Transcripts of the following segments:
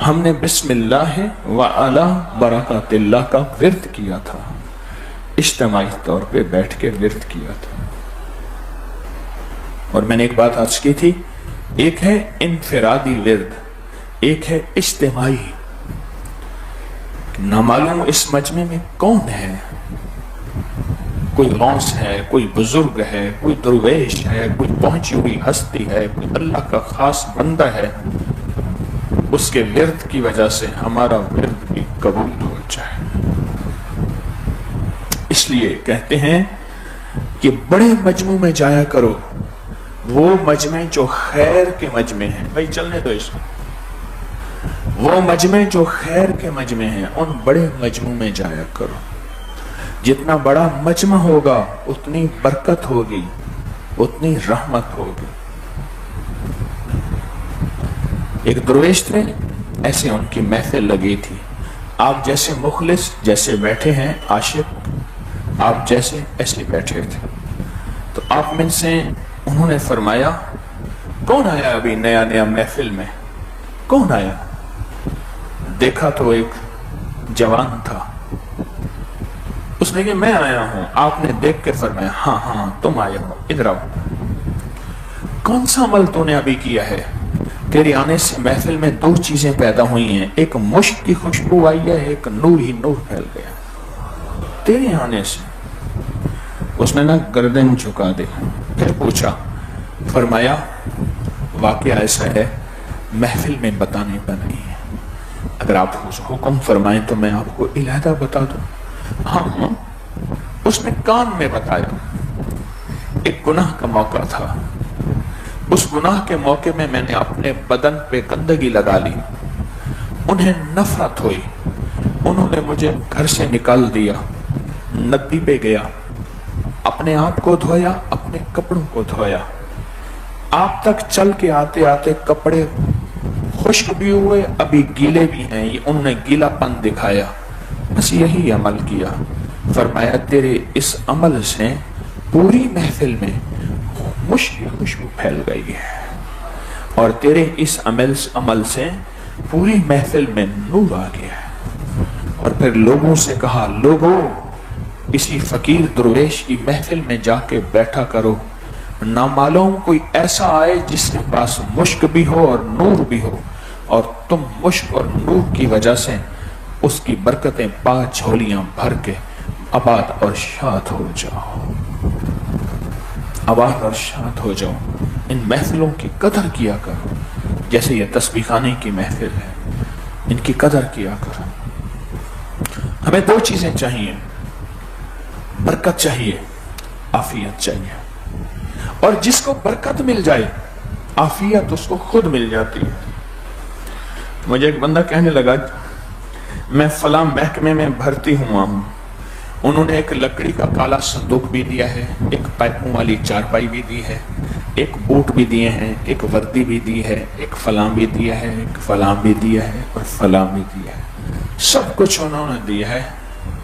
ہم نے بسم اللہ وعلی برکات اللہ کا ورد کیا تھا، اجتماعی طور پہ بیٹھ کے ورد کیا تھا۔ اور میں نے ایک بات عرض کی تھی، ایک ہے انفرادی ورد، ایک ہے اجتماعی۔ نامعلوم اس مجمع میں کون ہے، کوئی غوث ہے، کوئی بزرگ ہے، کوئی درویش ہے، کوئی پہنچی ہوئی ہستی ہے، کوئی اللہ کا خاص بندہ ہے، اس کے ورد کی وجہ سے ہمارا ورد بھی قبول ہو جائے۔ اس لیے کہتے ہیں کہ بڑے مجمع میں جایا کرو، وہ مجمع جو خیر کے مجمع ہیں، بھائی چلنے دو اس کو، وہ مجمع جو خیر کے مجمع ہیں، ان بڑے مجمع میں جایا کرو۔ جتنا بڑا مجمع ہوگا اتنی برکت ہوگی، اتنی رحمت ہوگی۔ ایک درویش تھے، ایسے ان کی محفل لگی تھی، آپ جیسے مخلص جیسے بیٹھے ہیں، عاشق آپ جیسے ایسے بیٹھے تھے۔ تو آپ میں سے انہوں نے فرمایا، کون آیا ابھی نیا نیا محفل میں، کون آیا؟ دیکھا تو ایک جوان تھا، اس نے کہ میں آیا ہوں۔ آپ نے دیکھ کے فرمایا، ہاں ہاں تم آئے ہو، ادھر آؤ۔ کون سا عمل تو نے ابھی کیا ہے؟ تیرے آنے سے محفل میں دو چیزیں پیدا ہوئی ہیں، ایک مشک کی خوشبو آئی ہے، ایک نور ہی نور پھیل گیا تیرے آنے سے۔ اس نے نہ گردن جھکا دی، پھر پوچھا، فرمایا واقعہ ایسا ہے، محفل میں بتانے کا نہیں ہے، اگر آپ حکم فرمائیں تو میں آپ کو علیحدہ بتا دوں۔ ہاں، اس نے کان میں بتایا۔ ایک گناہ کا موقع تھا، اس گناہ کے موقع میں میں نے اپنے بدن پہ گندگی لگا لی، انہیں نفرت ہوئی، انہوں نے مجھے گھر سے نکال دیا، ندی پہ گیا، اپنے آپ کو دھویا، اپنے کپڑوں کو دھویا، آپ تک چل کے آتے آتے کپڑے خشک بھی ہوئے، ابھی گیلے بھی ہیں، یہ انہوں نے گیلا پن دکھایا، بس یہی عمل کیا۔ فرمایا تیرے اس عمل سے پوری محفل میں مشک کی خوشبو پھیل گئی ہے، اور تیرے اس عمل سے پوری محفل میں نور آ گیا ہے۔ اور پھر لوگوں سے کہا، لوگوں اسی فقیر درویش کی محفل میں جا کے بیٹھا کرو، نامعلوم کوئی ایسا آئے جس کے پاس مشک بھی ہو اور نور بھی ہو، اور تم مشک اور نور کی وجہ سے اس کی برکتیں پا جھولیاں بھر کے آباد اور شاد ہو جاؤ، آباد اور شاد ہو جاؤ۔ ان محفلوں کی قدر کیا کرو، جیسے یہ تسبیح خانے کی محفل ہے، ان کی قدر کیا کرو۔ ہمیں دو چیزیں چاہیے، برکت چاہیے، عافیت چاہیے، اور جس کو برکت مل جائے عافیت اس کو خود مل جاتی ہے۔ مجھے ایک بندہ کہنے لگا، میں فلاں محکمے میں بھرتی ہوا ہوں، انہوں نے ایک لکڑی کا کالا صندوق بھی دیا ہے، ایک پائپوں والی چارپائی بھی دی ہے، ایک بوٹ بھی دیے ہیں، ایک وردی بھی دی ہے، ایک فلاں بھی دیا ہے، ایک فلاں بھی دیا ہے، اور فلاں بھی دیا ہے، سب کچھ انہوں نے دیا ہے۔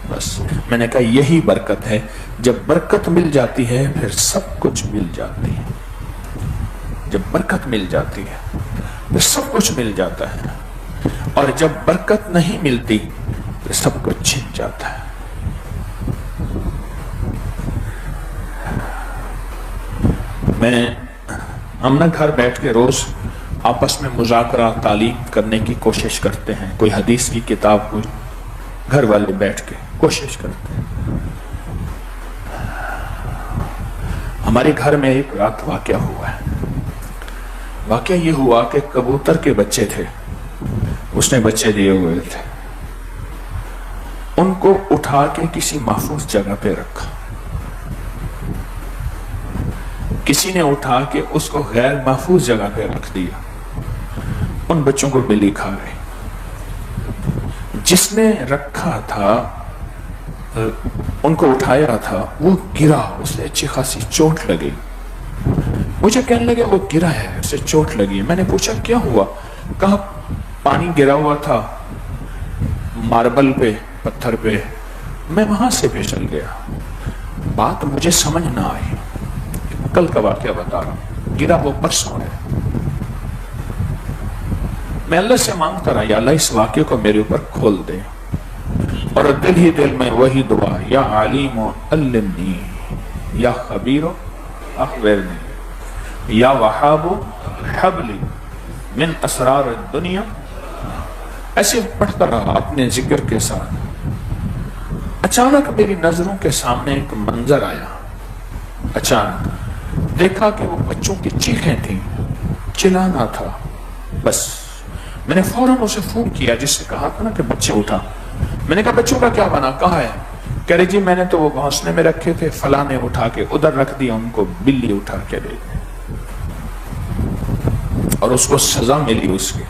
بس میں نے کہا یہی برکت ہے، جب برکت مل جاتی ہے پھر سب کچھ مل جاتی ہے، جب برکت مل جاتی ہے پھر سب کچھ مل جاتا ہے، اور جب برکت نہیں ملتی پھر سب کچھ چھن جاتا ہے۔ ہم نہ گھر بیٹھ کے روز آپس میں مذاکرہ تعلیم کرنے کی کوشش کرتے ہیں، کوئی حدیث کی کتاب، کوئی گھر والے بیٹھ کے کوشش کرتے ہیں۔ ہمارے گھر میں ایک رات واقعہ ہوا ہے، واقعہ یہ ہوا کہ کبوتر کے بچے تھے، اس نے بچے دیے ہوئے تھے، ان کو اٹھا کے کسی محفوظ جگہ پہ رکھا، کسی نے اٹھا کے اس کو غیر محفوظ جگہ پہ رکھ دیا، ان بچوں کو بلی کھا گئی۔ جس نے رکھا تھا، ان کو اٹھایا تھا، وہ گرا، اسے اچھی خاصی چوٹ لگی، مجھے کہنے لگے وہ گرا ہے، اسے چوٹ لگی۔ میں نے پوچھا کیا ہوا؟ کہا پانی گرا ہوا تھا ماربل پہ، پتھر پہ، میں وہاں سے پھسل گیا۔ بات مجھے سمجھ نہ آئی، کل کا واقعہ بتا رہا ہوں، گرا وہ پرسوں ہے۔ میں اللہ سے مانگتا رہا یا اللہ اس واقعے کو میرے اوپر کھول دے، اور دل ہی دل میں وہی دعا، یا علیم علمنی، یا خبیر اخبرنی، یا وہاب حبلی من اسرار الدنیا. ایسے پڑھتا رہا اپنے ذکر کے ساتھ. اچانک میری نظروں کے سامنے ایک منظر آیا. اچانک دیکھا کہ وہ بچوں کی چیخیں تھیں، چلانا تھا. بس میں نے فوراً اسے فون کیا جس سے کہا تھا نا کہ بچے اٹھا. میں نے کہا بچوں کا کیا بنا، کہاں ہے؟ کہہ رہے جی میں نے تو وہ گھونسلے میں رکھے تھے، فلاں نے اٹھا کے ادھر رکھ دیا، ان کو بلی اٹھا کے دے دی اور اس کو سزا ملی اس کی.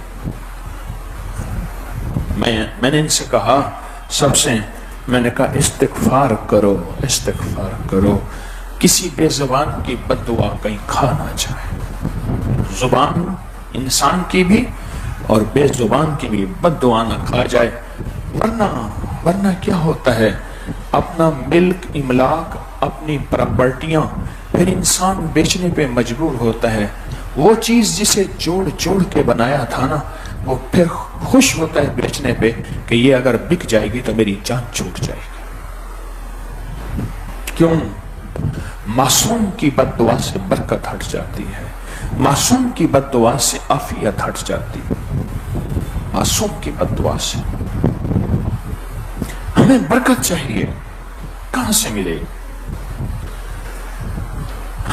میں نے ان سے کہا سب سے، میں نے کہا استغفار کرو، استغفار کرو، کسی بے زبان کی بد دعا کہیں کھا نہ جائے. زبان انسان کی بھی اور بے زبان کی بھی بد دعا نہ کھا جائے. ورنہ کیا ہوتا ہے، اپنا ملک املاک، اپنی پراپرٹیاں پھر انسان بیچنے پہ مجبور ہوتا ہے. وہ چیز جسے جوڑ کے بنایا تھا نا، وہ پھر خوش ہوتا ہے بیچنے پہ کہ یہ اگر بک جائے گی تو میری جان چھوٹ جائے گی. کیوں؟ معصوم کی بد دعا سے برکت ہٹ جاتی ہے، معصوم کی بد دعا سے عافیت ہٹ جاتی ہے. معصوم کی بد دعا سے ہمیں برکت چاہیے، کہاں سے ملے گی؟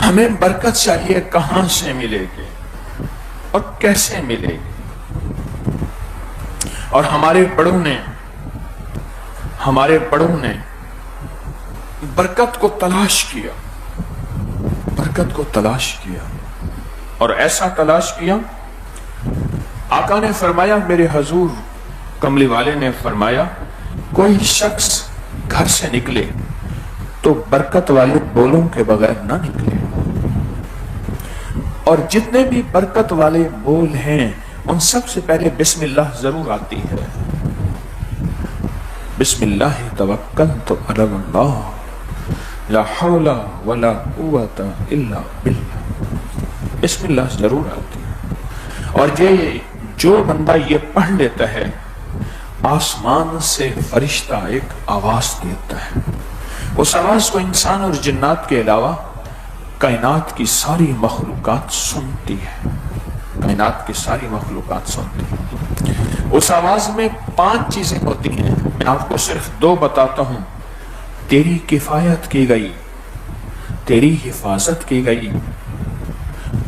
ہمیں برکت چاہیے، کہاں سے ملے گی اور کیسے ملے گی؟ اور ہمارے بڑوں نے برکت کو تلاش کیا، برکت کو تلاش کیا، اور ایسا تلاش کیا. آقا نے فرمایا، میرے حضور کملی والے نے فرمایا، کوئی شخص گھر سے نکلے تو برکت والے بولوں کے بغیر نہ نکلے. اور جتنے بھی برکت والے بول ہیں ان سب سے پہلے بسم اللہ ضرور آتی ہے. بسم اللہ توکلت علی اللہ لا حول ولا قوت الا باللہ. بسم اللہ ضرور آتی ہے. اور جو بندہ یہ پڑھ لیتا ہے، آسمان سے فرشتہ ایک آواز دیتا ہے. اس آواز کو انسان اور جنات کے علاوہ کائنات کی ساری مخلوقات سنتی ہے. کائنات کی ساری مخلوقات سنتی ہے. اس آواز میں 5 چیزیں ہوتی ہیں، میں آپ کو صرف 2 بتاتا ہوں. تیری کفایت کی گئی، تیری حفاظت کی گئی،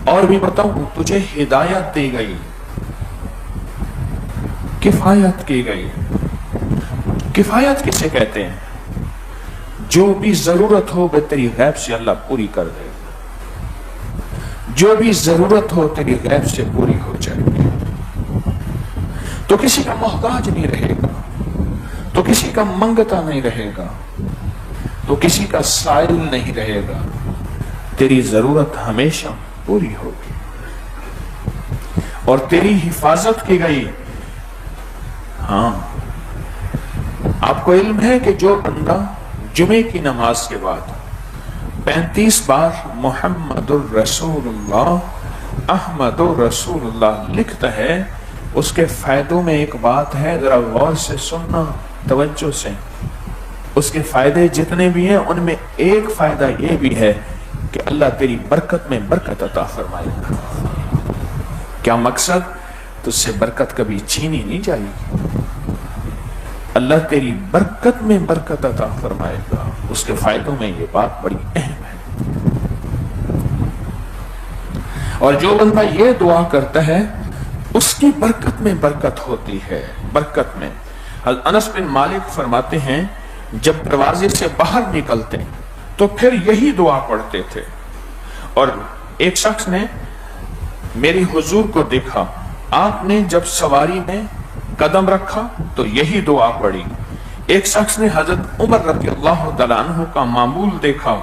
اور بھی بتاؤں تجھے ہدایت دی گئی. کفایت کی گئی. کفایت کسے کہتے ہیں؟ جو بھی ضرورت ہو وہ تیری غیب سے اللہ پوری کر دے. جو بھی ضرورت ہو تیری غیب سے پوری ہو جائے گی. تو کسی کا محتاج نہیں رہے گا، تو کسی کا منگتا نہیں رہے گا، تو کسی کا سائل نہیں رہے گا. تیری ضرورت ہمیشہ پوری ہوگی. اور تیری حفاظت کی گئی. ہاں، آپ کو علم ہے کہ جو بندہ جمعے کی نماز کے بعد 35 بار محمد الرسول اللہ، احمد الرسول اللہ لکھتا ہے، اس کے فائدوں میں ایک بات ہے، ذرا غور سے سننا، توجہ سے. اس کے فائدے جتنے بھی ہیں ان میں ایک فائدہ یہ بھی ہے کہ اللہ تیری برکت میں برکت عطا فرمائے گا. کیا مقصد؟ تجھ سے برکت کبھی چھینی نہیں جائے گی. اللہ تیری برکت میں برکت عطا فرمائے گا. اس کے فائدوں میں یہ بات بڑی اہم ہے. اور جو بندہ یہ دعا کرتا ہے اس کی برکت میں برکت ہوتی ہے. برکت میں. انس بن مالک فرماتے ہیں جب دروازے سے باہر نکلتے تو پھر یہی دعا پڑھتے تھے. اور ایک شخص نے میری حضور کو دیکھا، آپ نے جب سواری میں قدم رکھا تو یہی دعا پڑھی. ایک شخص نے حضرت عمر رضی اللہ تعالیٰ عنہ کا معمول دیکھا،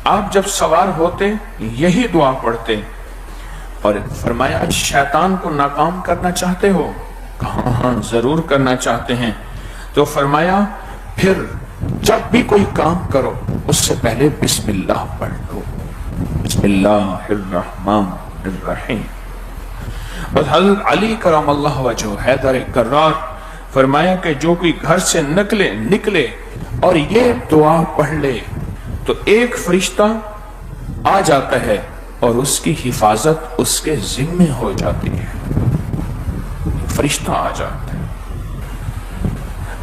آپ جب سوار ہوتے یہی دعا پڑھتے. اور فرمایا شیطان کو ناکام کرنا چاہتے ہو؟ کہاں ہاں ضرور کرنا چاہتے ہیں. تو فرمایا پھر جب بھی کوئی کام کرو اس سے پہلے بسم اللہ پڑھ لو. بسم اللہ الرحمن الرحیم. اور حضرت علی کرم اللہ وجہ حیدر کرار فرمایا کہ جو کوئی گھر سے نکلے اور یہ دعا پڑھ لے تو ایک فرشتہ آ جاتا ہے اور اس کی حفاظت اس کے ذمے ہو جاتی ہے. فرشتہ آ جاتا ہے.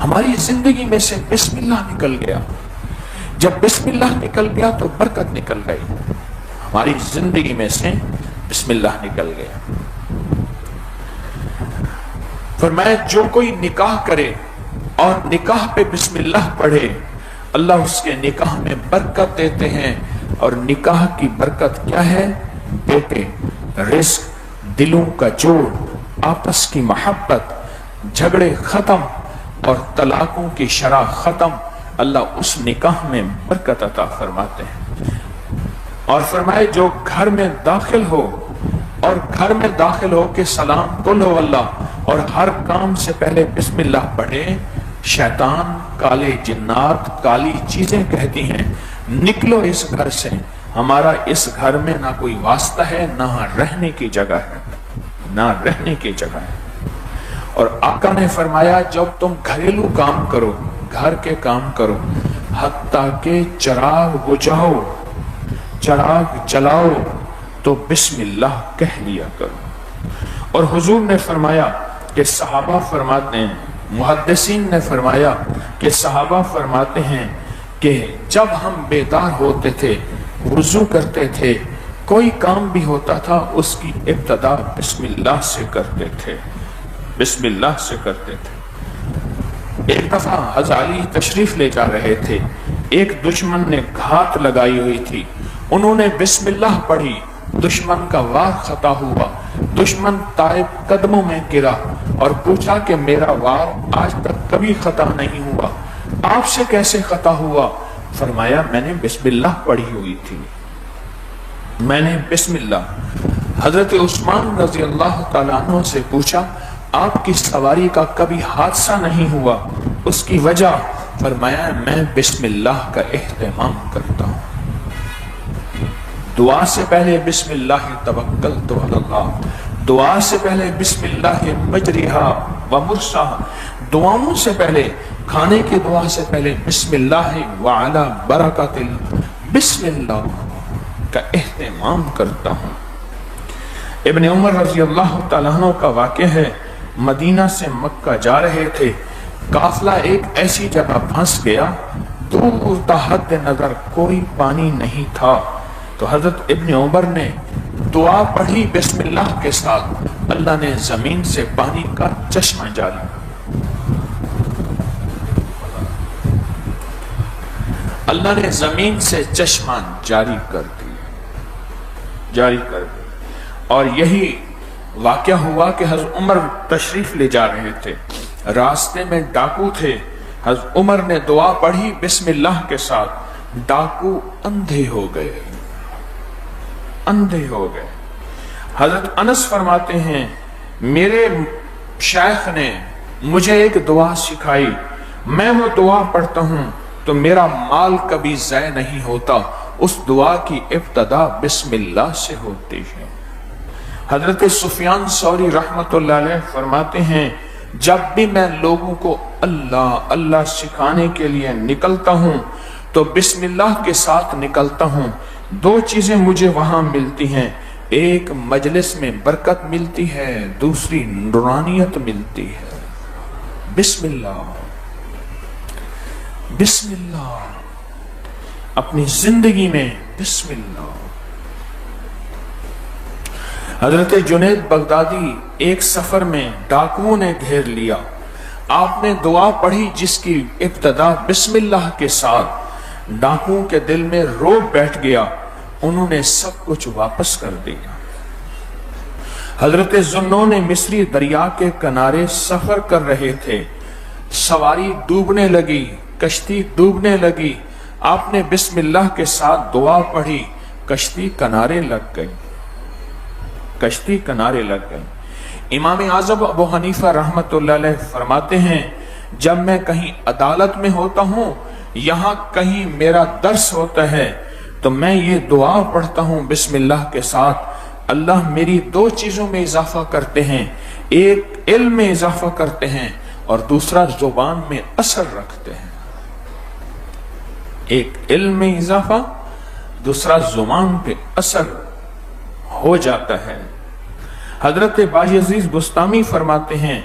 ہماری زندگی میں سے بسم اللہ نکل گیا. جب بسم اللہ نکل گیا تو برکت نکل گئی. ہماری زندگی میں سے بسم اللہ نکل گیا. فرمایا جو کوئی نکاح کرے اور نکاح پہ بسم اللہ پڑھے اللہ اس کے نکاح میں برکت دیتے ہیں. اور نکاح کی برکت کیا ہے؟ بیٹے، رزق، دلوں کا جوڑ، آپس کی محبت، جھگڑے ختم اور طلاقوں کی شرح ختم. اللہ اس نکاح میں برکت عطا فرماتے ہیں. اور فرمائے جو گھر میں داخل ہو کہ سلام قل ہو اللہ اور ہر کام سے پہلے بسم اللہ پڑھے، شیطان، کالے جنات، کالی چیزیں کہتی ہیں نکلو اس گھر سے. ہمارا اس گھر میں نہ کوئی واسطہ ہے، نہ رہنے کی جگہ ہے. اور آقا نے فرمایا جب تم گھریلو کام کرو، گھر کے کام کرو، حتیٰ کہ چراغ بجھاؤ، چراغ جلاؤ تو بسم اللہ کہہ لیا کرو. اور حضور نے فرمایا کہ صحابہ فرماتے ہیں، محدثین نے فرمایا کہ صحابہ فرماتے ہیں کہ جب ہم بیدار ہوتے تھے، وضو کرتے تھے، کوئی کام بھی ہوتا تھا اس کی ابتدا بسم اللہ سے کرتے تھے. ایک دفعہ حضرت علی تشریف لے جا رہے تھے، ایک دشمن نے گھات لگائی ہوئی تھی، انہوں نے بسم اللہ پڑھی، دشمن کا وار خطا ہوا، دشمن تائب قدموں میں گرا اور پوچھا کہ میرا وار آج تک کبھی خطا نہیں ہوا، آپ سے کیسے خطا ہوا؟ فرمایا میں نے بسم اللہ پڑھی ہوئی تھی. حضرت عثمان رضی اللہ تعالیٰ عنہ سے پوچھا آپ کی سواری کا کبھی حادثہ نہیں ہوا، اس کی وجہ؟ فرمایا میں بسم اللہ کا اہتمام کرتا ہوں. دعا سے پہلے بسم اللہ توکلت علی اللہ، دعا سے پہلے بسم اللہ مجریہا و مرساہا، دعاؤں سے پہلے، کھانے کی دعا سے پہلے بسم اللہ وعلا برکات بسم اللہ کا اہتمام کرتا ہوں. ابن عمر رضی اللہ تعالیٰ عنہ کا واقعہ ہے، مدینہ سے مکہ جا رہے تھے، قافلہ ایک ایسی جگہ پھنس گیا، دور تحت نظر کوئی پانی نہیں تھا. تو حضرت ابن عمر نے دعا پڑھی بسم اللہ کے ساتھ، اللہ نے زمین سے پانی کا چشمہ جاری جاری کر دیا. اور یہی واقعہ ہوا کہ حضرت عمر تشریف لے جا رہے تھے، راستے میں ڈاکو تھے، حضرت عمر نے دعا پڑھی بسم اللہ کے ساتھ، ڈاکو اندھے ہو گئے. حضرت انس فرماتے ہیں میرے شیخ نے مجھے ایک دعا سکھائی، میں وہ دعا پڑھتا ہوں تو میرا مال کبھی ضائع نہیں ہوتا. اس دعا کی ابتدا بسم اللہ سے ہوتی ہے. حضرت سفیان ثوری رحمت اللہ علیہ فرماتے ہیں جب بھی میں لوگوں کو اللہ اللہ سکھانے کے لیے نکلتا ہوں تو بسم اللہ کے ساتھ نکلتا ہوں. دو چیزیں مجھے وہاں ملتی ہیں، ایک مجلس میں برکت ملتی ہے، دوسری نورانیت ملتی ہے. بسم اللہ اپنی زندگی میں بسم اللہ. حضرت جنید بغدادی ایک سفر میں ڈاکوؤں نے گھیر لیا، آپ نے دعا پڑھی جس کی ابتدا بسم اللہ کے ساتھ، ڈاکوؤں کے دل میں روب بیٹھ گیا، انہوں نے سب کچھ واپس کر دیا. حضرت ذوالنون مصری دریا کے کنارے سفر کر رہے تھے، سواری ڈوبنے لگی، کشتی ڈوبنے لگی، آپ نے بسم اللہ کے ساتھ دعا پڑھی، کشتی کنارے لگ گئی. امام اعظم ابو حنیفہ رحمت اللہ علیہ فرماتے ہیں جب میں کہیں عدالت میں ہوتا ہوں، یہاں کہیں میرا درس ہوتا ہے تو میں یہ دعا پڑھتا ہوں بسم اللہ کے ساتھ، اللہ میری دو چیزوں میں اضافہ کرتے ہیں، ایک علم میں اضافہ کرتے ہیں اور دوسرا زبان میں اثر رکھتے ہیں۔ ایک علم میں اضافہ، دوسرا زبان پہ اثر ہو جاتا ہے۔ حضرت بایزید بستامی فرماتے ہیں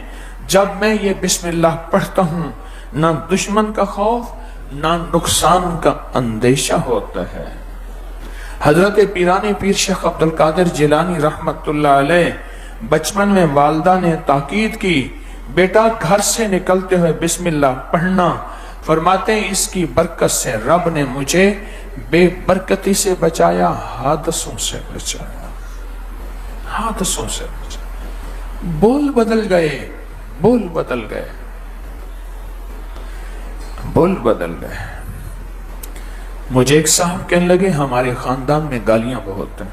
جب میں یہ بسم اللہ پڑھتا ہوں نہ دشمن کا خوف نہ نقصان کا اندیشہ ہوتا ہے۔ حضرت پیران پیر شیخ عبد القادر جیلانی رحمت اللہ علیہ بچپن میں والدہ نے تاکید کی بیٹا گھر سے نکلتے ہوئے بسم اللہ پڑھنا، فرماتے ہیں اس کی برکت سے رب نے مجھے بے برکتی سے بچایا، حادثوں سے بچایا، حادثوں سے بچایا۔ بول بدل گئے، بول بدل گئے، بول بدل گئے۔ مجھے ایک صاحب کہنے لگے ہمارے خاندان میں گالیاں بہت ہیں،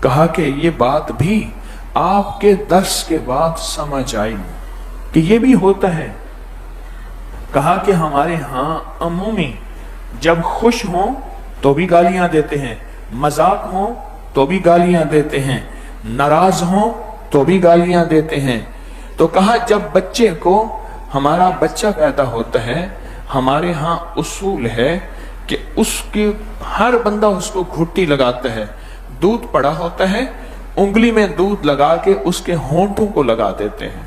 کہا کہ یہ بات بھی آپ کے درس کے بعد سمجھ آئی کہ یہ بھی ہوتا ہے۔ کہا کہ ہمارے ہاں عمومی جب خوش ہوں تو بھی گالیاں دیتے ہیں، مذاق ہوں تو بھی گالیاں دیتے ہیں، ناراض ہوں تو بھی گالیاں دیتے ہیں۔ تو کہا جب بچے کو ہمارا بچہ پیدا ہوتا ہے ہمارے ہاں اصول ہے کہ اس کی ہر بندہ اس کو گھٹی لگاتا ہے، دودھ پڑا ہوتا ہے انگلی میں دودھ لگا کے اس کے ہونٹوں کو لگا دیتے ہیں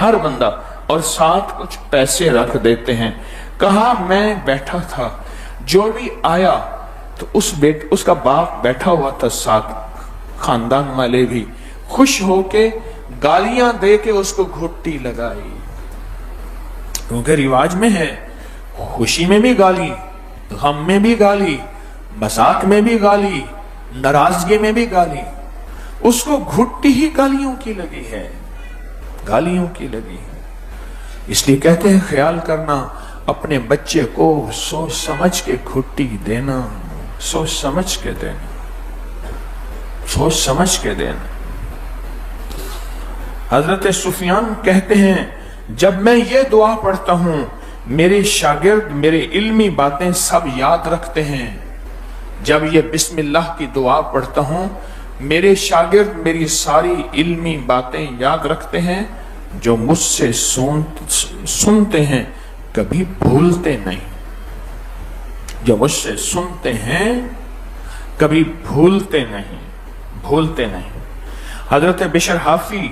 ہر بندہ، اور ساتھ کچھ پیسے رکھ دیتے ہیں۔ کہا میں بیٹھا تھا، جو بھی آیا تو اس کا باپ بیٹھا ہوا تھا ساتھ، خاندان والے بھی خوش ہو کے گالیاں دے کے اس کو گھٹی لگائی، کیونکہ رواج میں ہے خوشی میں بھی گالی، غم میں بھی گالی، مذاق میں بھی گالی، ناراضگی میں بھی گالی۔ اس کو گھٹی ہی گالیوں کی لگی ہے، گالیوں کی لگی ہے۔ اس لیے کہتے ہیں خیال کرنا اپنے بچے کو سوچ سمجھ کے گھٹی دینا، سوچ سمجھ کے دینا، سوچ سمجھ کے دینا۔ حضرت سفیان کہتے ہیں جب میں یہ دعا پڑھتا ہوں میرے شاگرد میرے علمی باتیں سب یاد رکھتے ہیں۔ جب یہ بسم اللہ کی دعا پڑھتا ہوں میرے شاگرد میری ساری علمی باتیں یاد رکھتے ہیں، جو مجھ سے سنتے ہیں کبھی بھولتے نہیں، جو مجھ سے سنتے ہیں کبھی بھولتے نہیں، بھولتے نہیں۔ حضرت بشر حافی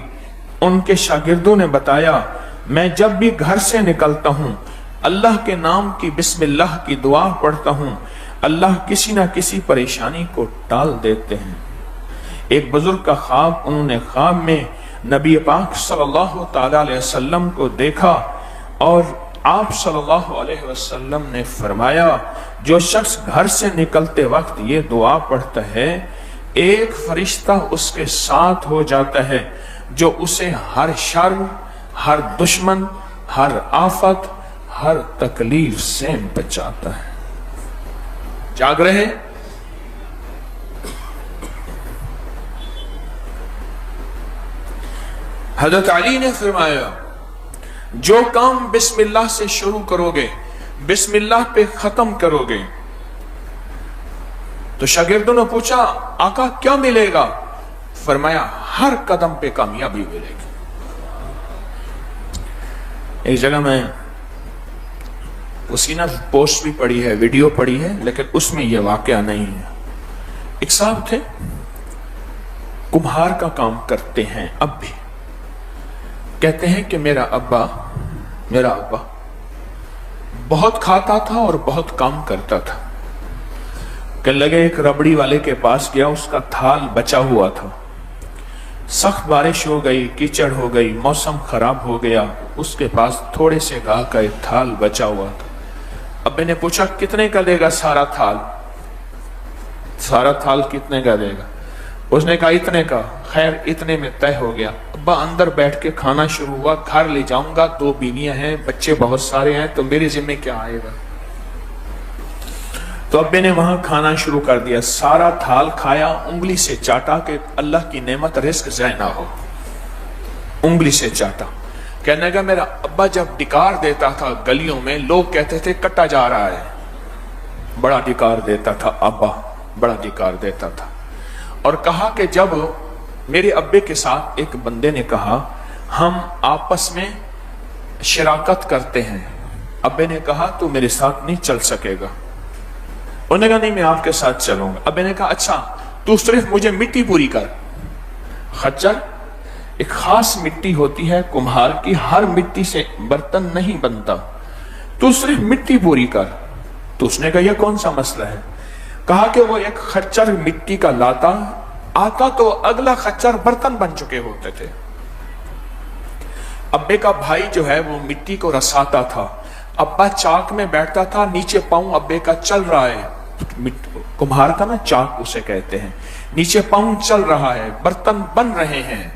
ان کے شاگردوں نے بتایا میں جب بھی گھر سے نکلتا ہوں اللہ کے نام کی بسم اللہ کی دعا پڑھتا ہوں، اللہ کسی نہ کسی پریشانی کو ٹال دیتے ہیں۔ ایک بزرگ کا خواب، انہوں نے خواب میں نبی پاک صلی اللہ تعالی علیہ وسلم کو دیکھا اور آپ صلی اللہ علیہ وسلم نے فرمایا جو شخص گھر سے نکلتے وقت یہ دعا پڑھتا ہے ایک فرشتہ اس کے ساتھ ہو جاتا ہے جو اسے ہر شر، ہر دشمن، ہر آفت، ہر تکلیف سے بچاتا ہے۔ جاگ رہے؟ حضرت علی نے فرمایا جو کام بسم اللہ سے شروع کرو گے بسم اللہ پہ ختم کرو گے۔ تو شاگردوں نے پوچھا آقا کیا ملے گا؟ فرمایا ہر قدم پہ کامیابی ملے گی۔ ایک جگہ میں اسی نہ پوسٹ بھی پڑھی ہے، ویڈیو پڑھی ہے، لیکن اس میں یہ واقعہ نہیں ہے۔ ایک صاحب تھے کمہار کا کام کرتے ہیں اب بھی، کہتے ہیں کہ میرا ابا بہت کھاتا تھا اور بہت کام کرتا تھا۔ کہ لگے ایک ربڑی والے کے پاس گیا، اس کا تھال بچا ہوا تھا، سخت بارش ہو گئی، کیچڑ ہو گئی، موسم خراب ہو گیا، اس کے پاس تھوڑے سے گاہ کا ایک تھال بچا ہوا تھا۔ ابے نے پوچھا کتنے کا دے گا سارا تھال؟ سارا تھال کتنے کا دے گا؟ اس نے کہا اتنے کا۔ خیر اتنے میں طے ہو گیا۔ ابا اندر بیٹھ کے کھانا شروع ہوا، گھر لے جاؤں گا، 2 بیویاں ہیں، بچے بہت سارے ہیں، تو میرے ذمہ کیا آئے گا؟ تو ابے نے وہاں کھانا شروع کر دیا، سارا تھال کھایا، انگلی سے چاٹا کہ اللہ کی نعمت رزق ضائع نہ ہو، انگلی سے چاٹا۔ کہنے لگا میرا ابا جب ڈکار دیتا تھا گلیوں میں لوگ کہتے تھے کٹا جا رہا ہے، بڑا ڈکار دیتا تھا ابا، بڑا ڈکار دیتا تھا۔ اور کہا کہ جب میرے ابے کے ساتھ ایک بندے نے کہا ہم آپس میں شراکت کرتے ہیں، ابے نے کہا تو میرے ساتھ نہیں چل سکے گا. انہوں نے کہا نہیں میں آپ کے ساتھ چلوں گا. ابے نے کہا اچھا تو صرف مجھے مٹی پوری کر. خچر ایک خاص مٹی ہوتی ہے کمہار کی، ہر مٹی سے برتن نہیں بنتا، تو صرف مٹی پوری کر. تو اس نے کہا یہ کون سا مسئلہ ہے؟ کہا کہ وہ ایک خچر مٹی کا لاتا آتا تو اگلا خچر برتن بن چکے ہوتے تھے. ابے کا بھائی جو ہے وہ مٹی کو رساتا تھا، ابا چاک میں بیٹھتا تھا، نیچے پاؤں ابے کا چل رہا ہے، کمہار کا نا چاک اسے کہتے ہیں، نیچے پاؤں چل رہا ہے، برتن بن رہے ہیں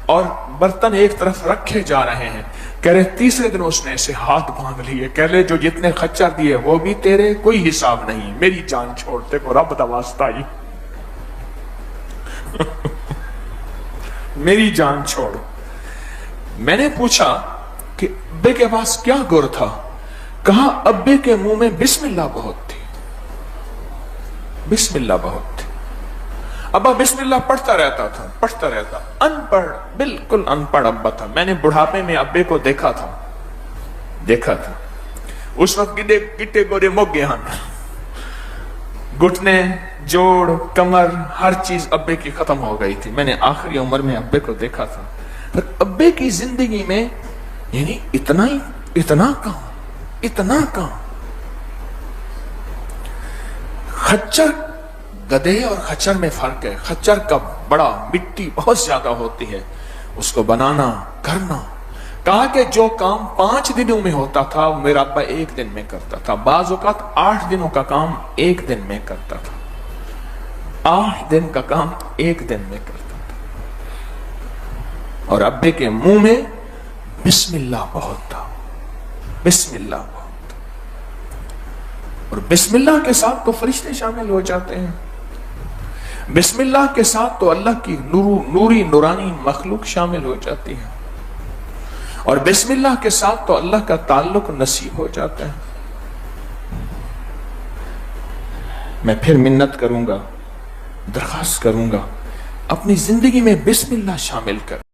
اور برتن ایک طرف رکھے جا رہے ہیں. کہہ رہے تیسرے دن اس نے اسے ہاتھ باندھ لیے، کہہ رہے جو جتنے خچر دیے وہ بھی تیرے، کوئی حساب نہیں، میری جان چھوڑتے کو رب دا واسطہ ہی میری جان چھوڑ. میں نے پوچھا کہ ابے کے پاس کیا گر تھا؟ کہا ابے کے منہ میں بسم اللہ بہت تھی، بسم اللہ بہت تھی. ابا بسم اللہ پڑھتا رہتا تھا، پڑھتا رہتا، ان پڑھ، بالکل ان پڑھ ابا تھا. میں نے بڑھاپے میں ابے کو دیکھا تھا اس وقت گٹے گورے موگے ہن، گھٹنے، جوڑ، کمر، ہر چیز ابے کی ختم ہو گئی تھی. میں نے آخری عمر میں ابے کو دیکھا تھا. پر ابے کی زندگی میں یعنی اتنا کام. خچر، گدھے اور خچر میں فرق ہے. خچر کا بڑا، مٹی بہت زیادہ ہوتی ہے، اس کو بنانا، کرنا. کہا کہ جو کام 5 دنوں میں ہوتا تھا میرا ابا 1 دن میں کرتا تھا. بعض اوقات 8 دنوں کا کام 1 دن میں کرتا تھا. 8 دن کا کام 1 دن میں کرتا تھا. اور ابے کے منہ میں بسم اللہ بہت تھا، بسم اللہ بہت. اور بسم اللہ کے ساتھ تو فرشتے شامل ہو جاتے ہیں، بسم اللہ کے ساتھ تو اللہ کی نوری نورانی مخلوق شامل ہو جاتی ہے، اور بسم اللہ کے ساتھ تو اللہ کا تعلق نصیب ہو جاتا ہے. میں پھر منت کروں گا، درخواست کروں گا، اپنی زندگی میں بسم اللہ شامل کر.